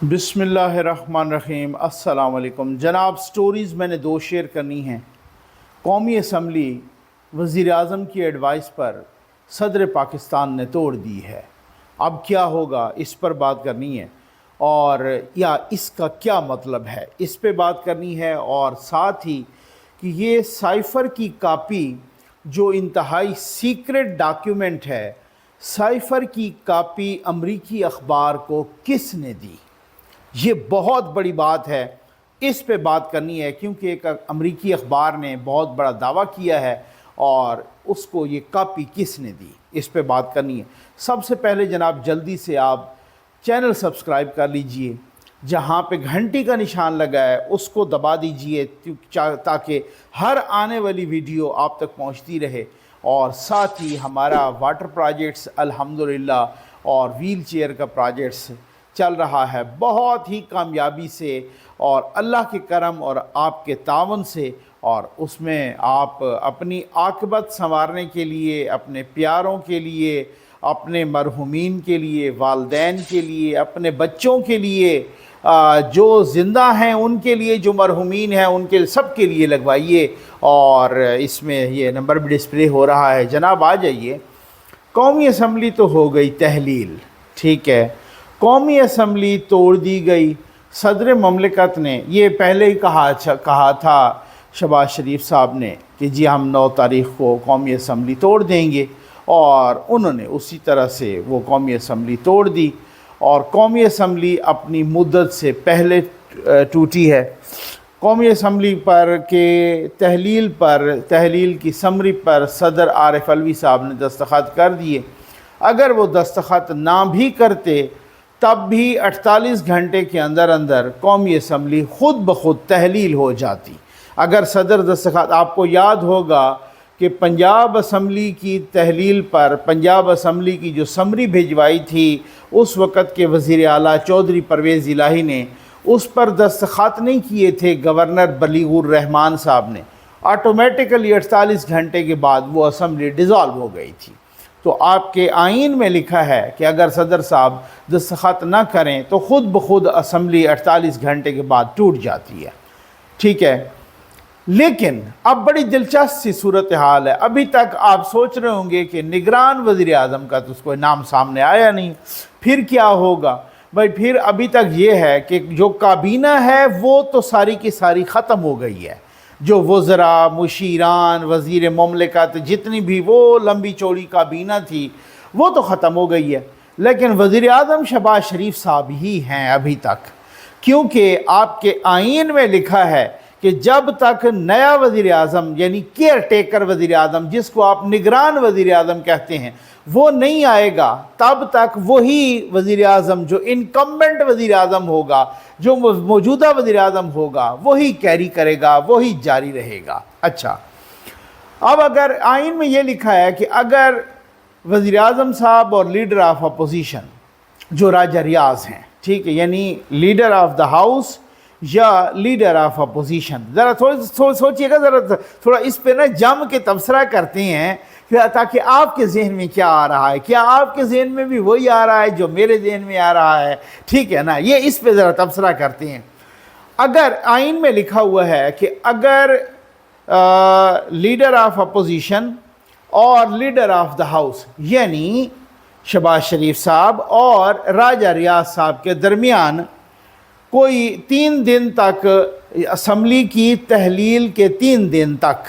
बिस्मिल्लाहिर्रहमानिर्रहीम। अस्सलाम वालेकुम जनाब। स्टोरीज़ मैंने दो शेयर करनी हैं। कौमी असम्बली वज़ीर आज़म की एडवाइस पर सदर पाकिस्तान ने तोड़ दी है। अब क्या होगा इस पर बात करनी है, और या इसका क्या मतलब है इस पे बात करनी है। और साथ ही कि ये साइफ़र की कापी जो इंतहाई सीक्रेट डॉक्यूमेंट है, साइफ़र की कापी अमरीकी अखबार को किसने दी, ये बहुत बड़ी बात है। इस पे बात करनी है क्योंकि एक अमरीकी अखबार ने बहुत बड़ा दावा किया है और उसको ये कापी किसने दी, इस पे बात करनी है। सबसे पहले जनाब जल्दी से आप चैनल सब्सक्राइब कर लीजिए, जहाँ पे घंटी का निशान लगा है उसको दबा दीजिए ताकि हर आने वाली वीडियो आप तक पहुँचती रहे। और साथ ही हमारा वाटर प्रोजेक्ट्स अल्हम्दुलिल्लाह और व्हील चेयर का प्रोजेक्ट्स चल रहा है बहुत ही कामयाबी से, और अल्लाह के करम और आपके तावन से। और उसमें आप अपनी आक़िबत संवारने के लिए, अपने प्यारों के लिए, अपने मरहुमीन के लिए, वालदैन के लिए, अपने बच्चों के लिए, जो ज़िंदा हैं उनके लिए, जो मरहुमीन हैं उनके लिए, सब के लिए लगवाइए। और इसमें ये नंबर भी डिस्प्ले हो रहा है। जनाब आ जाइए। कौमी असम्बली तो हो गई तहलील, ठीक है, कौमी असम्बली तोड़ दी गई। सदर ममलिकत ने ये पहले ही कहा था शहबाज शरीफ साहब ने कि जी हम 9 तारीख़ को कौमी असम्बली तोड़ देंगे, और उन्होंने उसी तरह से वो कौमी असम्बली तोड़ दी। और कौमी असम्बली अपनी मुद्दत से पहले टूटी है। कौमी असम्बली पर के तहलील की समरी पर सदर आरिफ अलवी साहब ने दस्तखत कर दिए। अगर वो दस्तखत ना भी करते तब भी 48 घंटे के अंदर अंदर कौमी असम्बली ख़ुद ब खुद तहलील हो जाती। अगर सदर दस्तखत, आपको याद होगा कि पंजाब असम्बली की तहलील पर पंजाब असम्बली की जो समरी भिजवाई थी उस वक़्त के वज़ीर आला चौधरी परवेज़ इलाही ने, उस पर दस्तखत नहीं किए थे गवर्नर बलीगुर रहमान साहब ने। ऑटोमेटिकली 48 घंटे के बाद वो असम्बली डिज़ॉल्व हो गई थी। तो आपके आइन में लिखा है कि अगर सदर साहब दस्तखत ना करें तो ख़ुद ब खुद असम्बली 48 घंटे के बाद टूट जाती है, ठीक है। लेकिन अब बड़ी दिलचस्प सी सूरत हाल है। अभी तक आप सोच रहे होंगे कि निगरान वज़ीर आज़म का तो उसको नाम सामने आया नहीं, फिर क्या होगा भाई। फिर अभी तक ये है कि जो काबीना है वो तो सारी की सारी ख़त्म हो गई है। जो वज़रा, मुशीरान, वज़ीर ममलिकत, जितनी भी वो लंबी चौड़ी काबीना थी वो तो ख़त्म हो गई है। लेकिन वज़ीर आज़म शहबाज शरीफ साहब ही हैं अभी तक, क्योंकि आपके आइन में लिखा है कि जब तक नया वज़ीर आज़म यानी केयर टेकर वज़ीर आज़म, जिसको आप निगरान वज़ीर आज़म कहते हैं, वो नहीं आएगा तब तक वही वज़ीर आज़म जो इनकम्बेंट वज़ीर आज़म होगा, जो मौजूदा वज़ीर आज़म होगा, वही कैरी करेगा, वही जारी रहेगा। अच्छा, अब अगर आइन में ये लिखा है कि अगर वज़ीर आज़म साहब और लीडर ऑफ अपोजिशन जो राजा रियाज़ हैं, ठीक है, यानी लीडर ऑफ द हाउस या लीडर ऑफ अपोजिशन, ज़रा सोचिएगा, ज़रा थोड़ा इस पे ना जम के तबसरा करते हैं ताकि आपके जहन में क्या आ रहा है, क्या आपके जहन में भी वही आ रहा है जो मेरे जहन में आ रहा है, ठीक है ना। ये इस पे ज़रा तबसरा करते हैं। अगर आइन में लिखा हुआ है कि अगर लीडर ऑफ अपोजिशन और लीडर ऑफ द हाउस यानी शहबाज शरीफ साहब और राजा रियाज साहब के दरमियान कोई 3 दिन तक असम्बली की तहलील के 3 दिन तक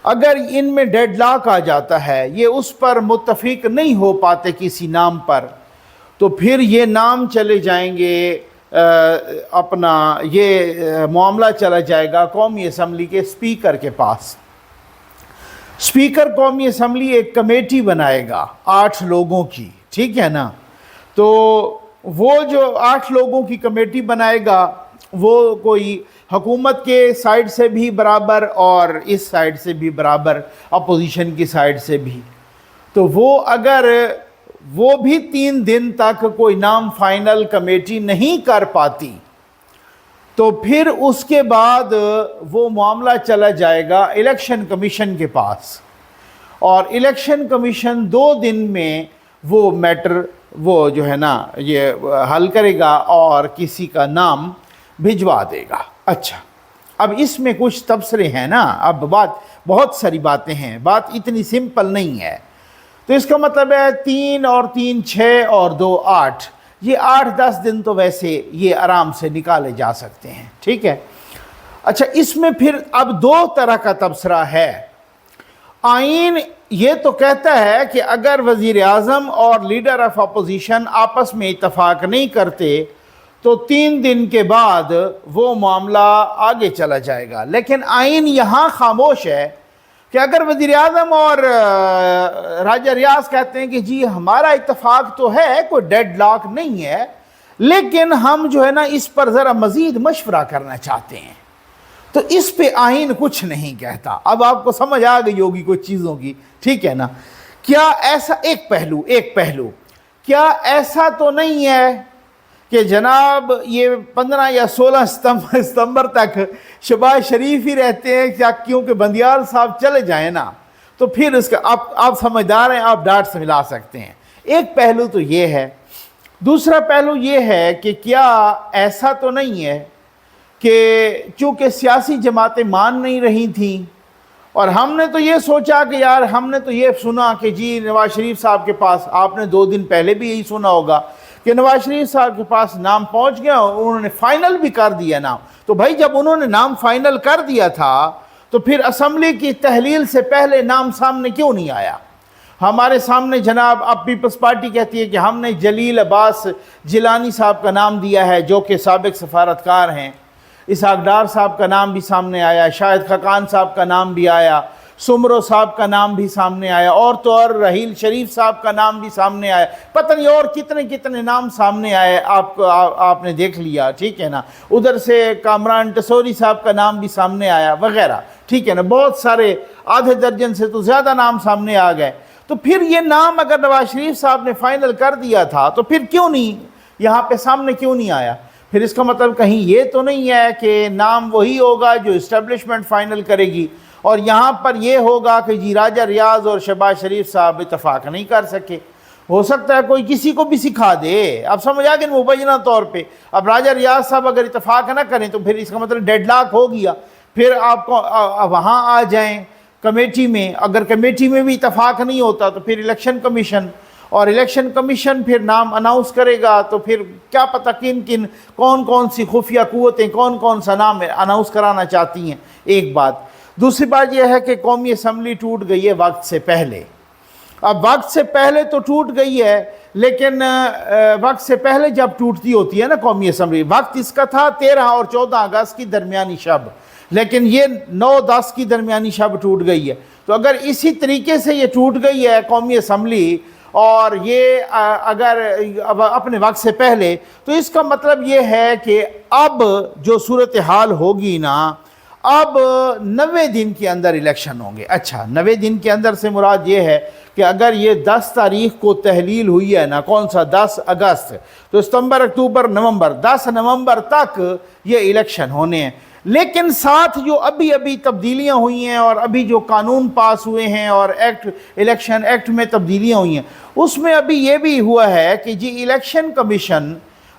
अगर इनमें डेडलॉक आ जाता है, ये उस पर मुत्तफिक नहीं हो पाते किसी नाम पर, तो फिर ये नाम चले जाएंगे, अपना ये मामला चला जाएगा कौमी असम्बली के स्पीकर के पास। स्पीकर कौमी असम्बली एक कमेटी बनाएगा 8 लोगों की, ठीक है ना। तो वो जो 8 लोगों की कमेटी बनाएगा वो कोई हुकूमत के साइड से भी बराबर और इस साइड से भी बराबर, अपोजिशन की साइड से भी। तो वो अगर वो भी 3 दिन तक कोई नाम फाइनल कमेटी नहीं कर पाती तो फिर उसके बाद वो मामला चला जाएगा इलेक्शन कमीशन के पास, और इलेक्शन कमीशन 2 दिन में वो मैटर وہ جو ہے نا یہ حل کرے گا اور کسی کا نام بھجوا دے گا۔ اچھا، اب اس میں کچھ تبصرے ہیں نا، اب بہت ساری باتیں ہیں، بات اتنی سمپل نہیں ہے۔ تو اس کا مطلب ہے 3 اور 3 6 اور 2 8، یہ 8-10 دن تو ویسے یہ آرام سے نکالے جا سکتے ہیں، ٹھیک ہے۔ اچھا، اس میں پھر اب 2 طرح کا تبصرہ ہے۔ آئین یہ تو کہتا ہے کہ اگر وزیر اعظم اور لیڈر آف اپوزیشن آپس میں اتفاق نہیں کرتے تو 3 دن کے بعد وہ معاملہ آگے چلا جائے گا، لیکن آئین یہاں خاموش ہے کہ اگر وزیر اعظم اور راجہ ریاض کہتے ہیں کہ جی ہمارا اتفاق تو ہے، کوئی ڈیڈ لاک نہیں ہے، لیکن ہم جو ہے نا اس پر ذرا مزید مشورہ کرنا چاہتے ہیں، تو اس پہ آئین کچھ نہیں کہتا۔ اب آپ کو سمجھ آ گئی ہوگی کچھ چیزوں کی، ٹھیک ہے نا۔ کیا ایسا ایک پہلو کیا ایسا تو نہیں ہے کہ جناب یہ 15 یا 16 ستمبر تک شہباز شریف ہی رہتے ہیں، کیا کیونکہ بندیال صاحب چلے جائیں نا تو پھر اس کا آپ سمجھدار ہیں، آپ ڈاٹ سے ملا سکتے ہیں۔ ایک پہلو تو یہ ہے۔ دوسرا پہلو یہ ہے کہ کیا ایسا تو نہیں ہے کہ چونکہ سیاسی جماعتیں مان نہیں رہی تھیں اور ہم نے تو یہ سوچا کہ یار ہم نے تو یہ سنا کہ جی نواز شریف صاحب کے پاس، آپ نے 2 دن پہلے بھی یہی سنا ہوگا کہ نواز شریف صاحب کے پاس نام پہنچ گیا اور انہوں نے فائنل بھی کر دیا نام۔ تو بھائی جب انہوں نے نام فائنل کر دیا تھا تو پھر اسمبلی کی تحلیل سے پہلے نام سامنے کیوں نہیں آیا؟ ہمارے سامنے جناب اب پیپلز پارٹی کہتی ہے کہ ہم نے جلیل عباس جیلانی صاحب کا نام دیا ہے جو کہ سابق سفارتکار ہیں، اسحاق ڈار صاحب کا نام بھی سامنے آیا، شاہد خاقان صاحب کا نام بھی آیا، سمرو صاحب کا نام بھی سامنے آیا، اور تو اور رحیل شریف صاحب کا نام بھی سامنے آیا، پتہ نہیں اور کتنے نام سامنے آئے، آپ نے دیکھ لیا، ٹھیک ہے نا۔ ادھر سے کامران ٹسوری صاحب کا نام بھی سامنے آیا وغیرہ، ٹھیک ہے نا۔ بہت سارے، آدھے درجن سے تو زیادہ نام سامنے آ گئے۔ تو پھر یہ نام اگر نواز شریف صاحب نے فائنل کر دیا تھا تو پھر کیوں نہیں یہاں پہ سامنے کیوں نہیں آیا؟ پھر اس کا مطلب کہیں یہ تو نہیں ہے کہ نام وہی ہوگا جو اسٹیبلشمنٹ فائنل کرے گی اور یہاں پر یہ ہوگا کہ جی راجہ ریاض اور شہباز شریف صاحب اتفاق نہیں کر سکے؟ ہو سکتا ہے کوئی کسی کو بھی سکھا دے۔ اب سمجھ آ گئے مبینہ طور پہ اب راجہ ریاض صاحب اگر اتفاق نہ کریں تو پھر اس کا مطلب ڈیڈ لاک ہو گیا۔ پھر آپ کو وہاں آ جائیں کمیٹی میں، اگر کمیٹی میں بھی اتفاق نہیں ہوتا تو پھر الیکشن کمیشن، اور الیکشن کمیشن پھر نام اناؤنس کرے گا تو پھر کیا پتہ کون سی خفیہ قوتیں کون سا نام اناؤنس کرانا چاہتی ہیں، ایک بات۔ دوسری بات یہ ہے کہ قومی اسمبلی ٹوٹ گئی ہے وقت سے پہلے۔ اب وقت سے پہلے تو ٹوٹ گئی ہے، لیکن وقت سے پہلے جب ٹوٹتی ہوتی ہے نا قومی اسمبلی، وقت اس کا تھا 13 اور 14 اگست کی درمیانی شب، لیکن یہ 9-10 کی درمیانی شب ٹوٹ گئی ہے۔ تو اگر اسی طریقے سے یہ ٹوٹ گئی ہے قومی اسمبلی اور یہ اگر اپنے وقت سے پہلے، تو اس کا مطلب یہ ہے کہ اب جو صورتحال ہوگی نا، اب 90 دن کے اندر الیکشن ہوں گے۔ اچھا، 90 دن کے اندر سے مراد یہ ہے کہ اگر یہ 10 تاریخ کو تحلیل ہوئی ہے نا، کون سا 10 اگست، تو ستمبر، اکتوبر، نومبر، 10 نومبر تک یہ الیکشن ہونے ہیں۔ لیکن ساتھ جو ابھی تبدیلیاں ہوئی ہیں اور ابھی جو قانون پاس ہوئے ہیں اور الیکشن ایکٹ میں تبدیلیاں ہوئی ہیں، اس میں ابھی یہ بھی ہوا ہے کہ جی الیکشن کمیشن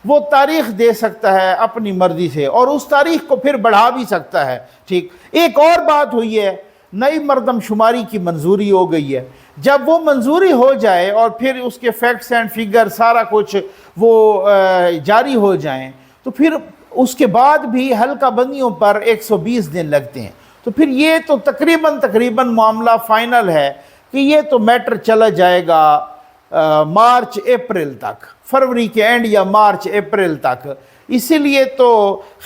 وہ تاریخ دے سکتا ہے اپنی مرضی سے اور اس تاریخ کو پھر بڑھا بھی سکتا ہے، ٹھیک۔ ایک اور بات ہوئی ہے، نئی مردم شماری کی منظوری ہو گئی ہے۔ جب وہ منظوری ہو جائے اور پھر اس کے فیکٹس اینڈ فگر سارا کچھ وہ جاری ہو جائیں تو پھر اس کے بعد بھی حلقہ بندیوں پر 120 دن لگتے ہیں۔ تو پھر یہ تو تقریباً معاملہ فائنل ہے کہ یہ تو میٹر چلا جائے گا مارچ اپریل تک، فروری کے اینڈ یا مارچ اپریل تک۔ اسی لیے تو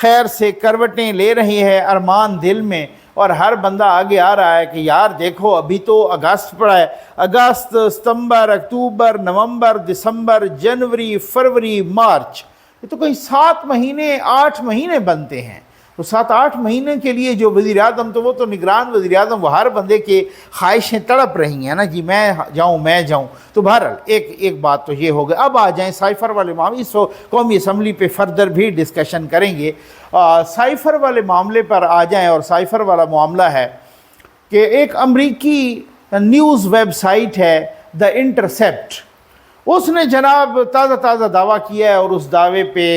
خیر سے کروٹیں لے رہی ہے ارمان دل میں، اور ہر بندہ آگے آ رہا ہے کہ یار دیکھو ابھی تو اگست پڑا ہے، اگست، ستمبر، اکتوبر، نومبر، دسمبر، جنوری، فروری، مارچ، یہ تو کوئی 7 مہینے 8 مہینے بنتے ہیں۔ تو 7-8 مہینے کے لیے جو وزیر اعظم، تو وہ تو نگران وزیر اعظم، وہ ہر بندے کے خواہشیں تڑپ رہی ہیں نا جی میں جاؤں۔ تو بہرحال ایک بات تو یہ ہو گئی۔ اب آ جائیں سائفر والے معاملے، اس قومی اسمبلی پہ فردر بھی ڈسکشن کریں گے۔ سائفر والے معاملے پر آ جائیں، اور سائفر والا معاملہ ہے کہ ایک امریکی نیوز ویب سائٹ ہے دا انٹرسیپٹ، उसने जनाब ताज़ा ताज़ा दावा किया है और उस दावे पे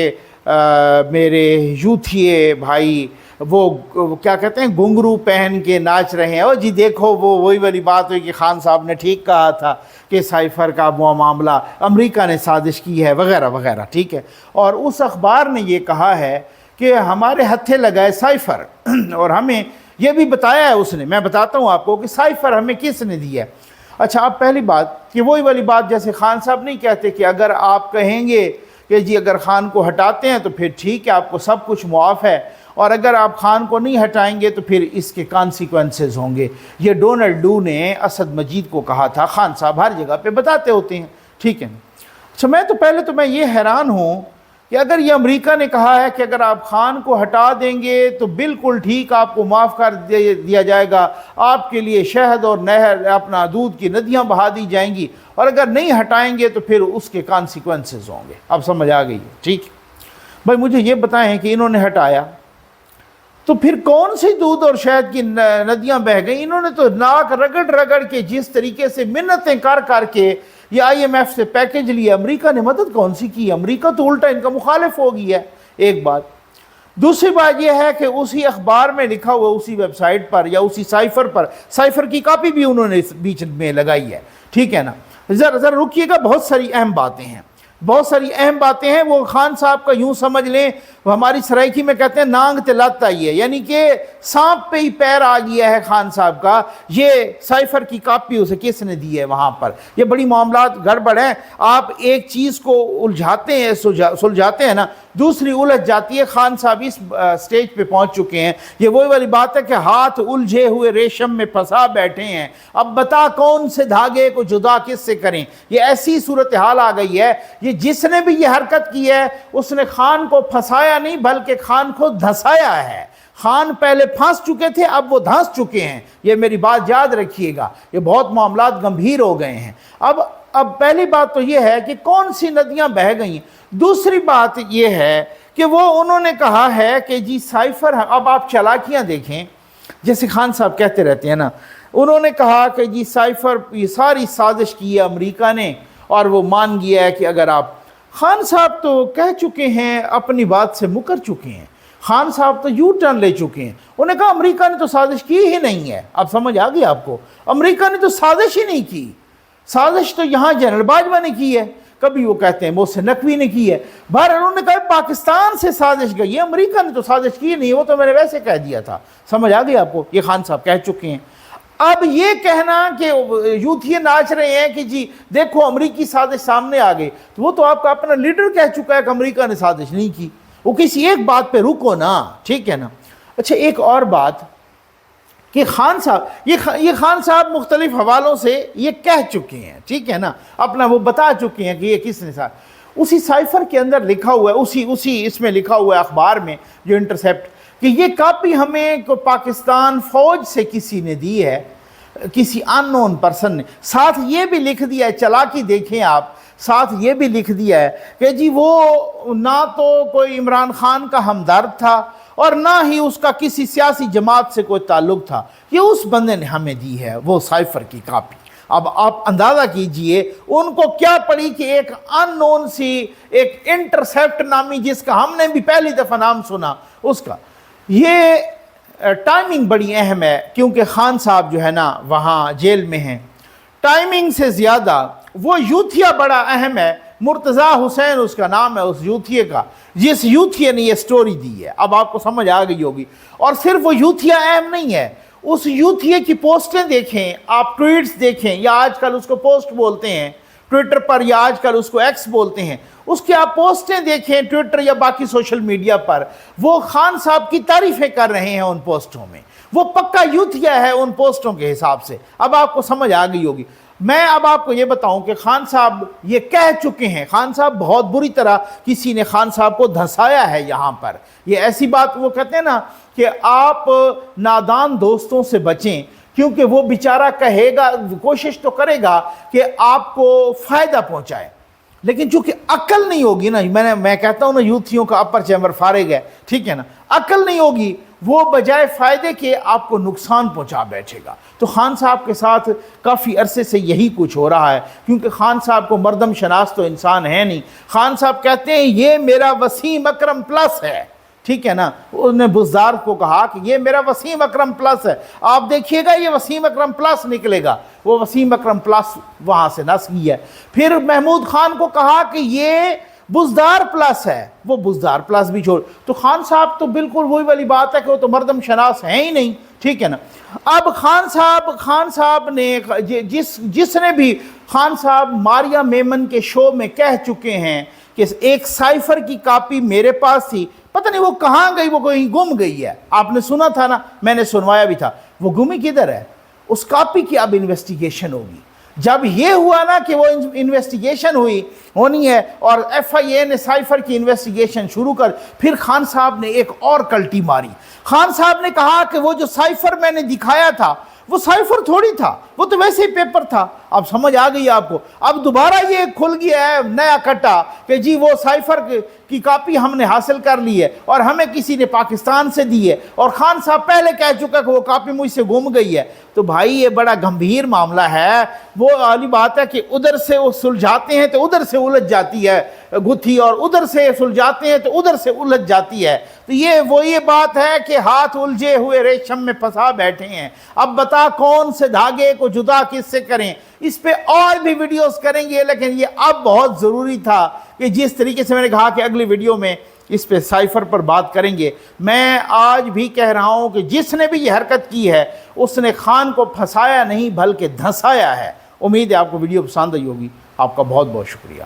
मेरे यूथिए भाई वो क्या कहते हैं घुंघरू पहन के नाच रहे हैं। और जी देखो वो वही वाली बात हुई कि खान साहब ने ठीक कहा था कि साइफ़र का वो मामला अमेरिका ने साजिश की है वगैरह वगैरह, ठीक है। और उस अखबार ने ये कहा है कि हमारे हत्थे लगाए साइफ़र और हमें ये भी बताया है उसने, मैं बताता हूँ आपको कि साइफ़र हमें किसने दिया है। अच्छा, अब पहली बात कि वही वाली बात जैसे खान साहब नहीं कहते कि अगर आप कहेंगे कि जी अगर खान को हटाते हैं तो फिर ठीक है, आपको सब कुछ मुआफ़ है, और अगर आप खान को नहीं हटाएंगे तो फिर इसके कॉन्सिक्वेंसेस होंगे। ये डोनाल्ड डू ने असद मजीद को कहा था। खान साहब हर जगह पे बताते होते हैं, ठीक है। अच्छा, मैं ये हैरान हूँ कि अगर ये अमेरिका ने कहा है कि अगर आप खान को हटा देंगे तो बिल्कुल ठीक, आपको माफ़ कर दिया जाएगा, आपके लिए शहद और नहर अपना दूध की नदियाँ बहा दी जाएंगी, और अगर नहीं हटाएंगे तो फिर उसके कॉन्सिक्वेंसेस होंगे। अब समझ आ गई है, ठीक। भाई मुझे ये बताएं कि इन्होंने हटाया तो फिर कौन सी दूध और शहद की नदियां बह गई? इन्होंने तो नाक रगड़ रगड़ के जिस तरीके से मिन्नतें कर करके ये IMF से पैकेज लिया, अमेरिका ने मदद कौन सी की? अमेरिका तो उल्टा इनका मुखालिफ हो गया है, एक बात। दूसरी बात यह है कि उसी अखबार में लिखा हुआ, उसी वेबसाइट पर या उसी साइफर की कॉपी भी उन्होंने बीच में लगाई है, ठीक है ना। जरा रुकिएगा, बहुत सारी अहम बातें हैं। वो खान साहब का यूं समझ लें, हमारी सराइकी में कहते हैं नांग ते लत आई है, यानी कि सांप पे ही पैर आ गया है खान साहब का। ये साइफर की कॉपी उसे किसने दी है वहां पर? ये बड़ी मामलात गड़बड़ है। आप एक चीज को उलझाते हैं, सुलझाते हैं ना, दूसरी उलझ जाती है। खान साहब इस स्टेज पे पहुंच चुके हैं, ये वही वाली बात है कि हाथ उलझे हुए रेशम में फंसा बैठे हैं, अब बता कौन से धागे को जुदा किससे करें। ये ऐसी सूरत हाल आ गई है। ये जिसने भी ये हरकत की है उसने खान को फंसाया नहीं बल्कि खान को धंसाया है। खान पहले फंस चुके थे, अब वो धंस चुके हैं। ये मेरी बात याद रखिएगा, ये बहुत मामलात गंभीर हो गए हैं। अब पहली बात तो ये है कि कौन सी नदियां बह गई। दूसरी बात ये है कि वो उन्होंने कहा है कि जी साइफर, अब आप चालाकियां देखें, जैसे खान साहब कहते रहते हैं ना, उन्होंने कहा कि जी साइफर ये सारी साजिश की है अमेरिका ने और वो मान गया है कि अगर आप, खान साहब तो कह चुके हैं, अपनी बात से मुकर चुके हैं। खान साहब तो यू टर्न ले चुके हैं। उन्होंने कहा अमेरिका ने तो साजिश की ही नहीं है। अब समझ आ गई आपको? अमेरिका ने तो साजिश ही नहीं की। साजिश तो यहाँ जनरल बाजवा ने की है, कभी वो कहते हैं मोहसिन नकवी ने की है। बाहर उन्होंने कहा पाकिस्तान से साजिश गई है, अमेरिका ने तो साजिश की नहीं, वो तो मैंने वैसे कह दिया था। समझ आ गई आपको? ये खान साहब कह चुके हैं। अब ये कहना कि यूथ ये नाच रहे हैं कि जी देखो अमेरिकी साजिश सामने आ गई, तो वो तो आपका अपना लीडर कह चुका है कि अमेरिका ने साजिश नहीं की। वो किसी एक बात पे रुको ना, ठीक है ना। अच्छा, एक और बात कि खान साहब ये खान साहब मुख्तलिफ हवालों से ये कह चुके हैं, ठीक है ना, अपना वो बता चुके हैं कि ये किसने साथ। उसी साइफर के अंदर लिखा हुआ है, उसी इसमें लिखा हुआ है अखबार में जो इंटरसेप्ट, कि ये कॉपी हमें को पाकिस्तान फौज से किसी ने दी है, किसी अननोन पर्सन ने। साथ ये भी लिख दिया है, चालाकी देखें आप, साथ ये भी लिख दिया है कि जी वो ना तो कोई इमरान खान का हमदर्द था और ना ही उसका किसी सियासी जमात से कोई ताल्लुक था। ये उस बंदे ने हमें दी है वो साइफर की कॉपी। अब आप अंदाज़ा कीजिए उनको क्या पड़ी कि एक अननोन सी, एक इंटरसेप्ट नामी, जिसका हमने भी पहली दफ़ा नाम सुना, उसका ये टाइमिंग बड़ी अहम है, क्योंकि खान साहब जो है ना वहाँ जेल में हैं। टाइमिंग से ज़्यादा वो यूथिया बड़ा अहम है। मुर्तज़ा हुसैन उसका नाम है, उस यूथिया का, जिस यूथिया ने ये स्टोरी दी है। अब आपको समझ आ गई होगी। और सिर्फ वो यूथिया अहम नहीं है, उस यूथिया की पोस्टें देखें आप, ट्वीट्स देखें, या आजकल उसको पोस्ट बोलते हैं ट्विटर पर, या आजकल उसको एक्स बोलते हैं, उसकी आप पोस्टें देखें ट्विटर या बाकी सोशल मीडिया पर, वो खान साहब की तारीफ़ें कर रहे हैं उन पोस्टों में। वो पक्का यूथिया है उन पोस्टों के हिसाब से। अब आपको समझ आ गई होगी। मैं अब आपको ये बताऊं कि खान साहब ये कह चुके हैं, खान साहब बहुत बुरी तरह किसी ने खान साहब को धंसाया है यहाँ पर। ये ऐसी बात, वो कहते हैं ना कि आप नादान दोस्तों से बचें, क्योंकि वो बेचारा कहेगा, कोशिश तो करेगा कि आपको फ़ायदा पहुँचाए, लेकिन चूंकि अक्ल नहीं होगी ना, मैं कहता हूँ ना यूथियों का अपर चैम्बर फारिग है, ठीक है ना, अक्ल नहीं होगी, وہ بجائے فائدے کے آپ کو نقصان پہنچا بیٹھے گا۔ تو خان صاحب کے ساتھ کافی عرصے سے یہی کچھ ہو رہا ہے، کیونکہ خان صاحب کو مردم شناس تو انسان ہے نہیں۔ خان صاحب کہتے ہیں یہ میرا وسیم اکرم پلس ہے، ٹھیک ہے نا، انہوں نے بزدار کو کہا کہ یہ میرا وسیم اکرم پلس ہے، آپ دیکھیے گا یہ وسیم اکرم پلس نکلے گا، وہ وسیم اکرم پلس وہاں سے نسل ہے۔ پھر محمود خان کو کہا کہ یہ بزدار پلس ہے، وہ بزدار پلس بھی چھوڑ، تو خان صاحب تو بالکل وہی والی بات ہے کہ وہ تو مردم شناس ہیں ہی نہیں، ٹھیک ہے نا۔ اب خان صاحب نے جس نے بھی خان صاحب ماریا میمن کے شو میں کہہ چکے ہیں کہ ایک سائفر کی کاپی میرے پاس تھی، پتہ نہیں وہ کہاں گئی، وہ کہیں گم گئی ہے، آپ نے سنا تھا نا، میں نے سنوایا بھی تھا، وہ گمی کدھر ہے؟ اس کاپی کی اب انویسٹیگیشن ہوگی۔ جب یہ ہوا نا کہ وہ انویسٹیگیشن ہونی ہے اور ایف آئی اے نے سائفر کی انویسٹیگیشن شروع کر، پھر خان صاحب نے ایک اور کلٹی ماری۔ خان صاحب نے کہا کہ وہ جو سائفر میں نے دکھایا تھا وہ سائفر تھوڑی تھا، وہ تو ویسے ہی پیپر تھا۔ اب سمجھ آ گئی آپ کو، اب دوبارہ یہ کھل گیا ہے نیا کٹا کہ جی وہ سائفر کی کاپی ہم نے حاصل کر لی ہے اور ہمیں کسی نے پاکستان سے دی ہے، اور خان صاحب پہلے کہہ چکا کہ وہ کاپی مجھ سے گم گئی ہے۔ تو بھائی یہ بڑا گمبھیر معاملہ ہے، وہ والی بات ہے کہ ادھر سے وہ سلجھاتے ہیں تو ادھر سے الجھ جاتی ہے گتھی، اور ادھر سے سلجھاتے ہیں تو ادھر سے الجھ جاتی ہے۔ تو یہ بات ہے کہ ہاتھ الجھے ہوئے ریشم میں پھنسا بیٹھے ہیں، اب بتا کون سے دھاگے کو جدا کس سے کریں۔ اس پہ اور بھی ویڈیوز کریں گے، لیکن یہ اب بہت ضروری تھا کہ جس طریقے سے میں نے کہا کہ اگلی ویڈیو میں اس پہ سائفر پر بات کریں گے۔ میں آج بھی کہہ رہا ہوں کہ جس نے بھی یہ حرکت کی ہے اس نے خان کو پھنسایا نہیں بلکہ دھنسایا ہے۔ امید ہے آپ کو ویڈیو پسند آئی ہوگی۔ آپ کا بہت بہت شکریہ۔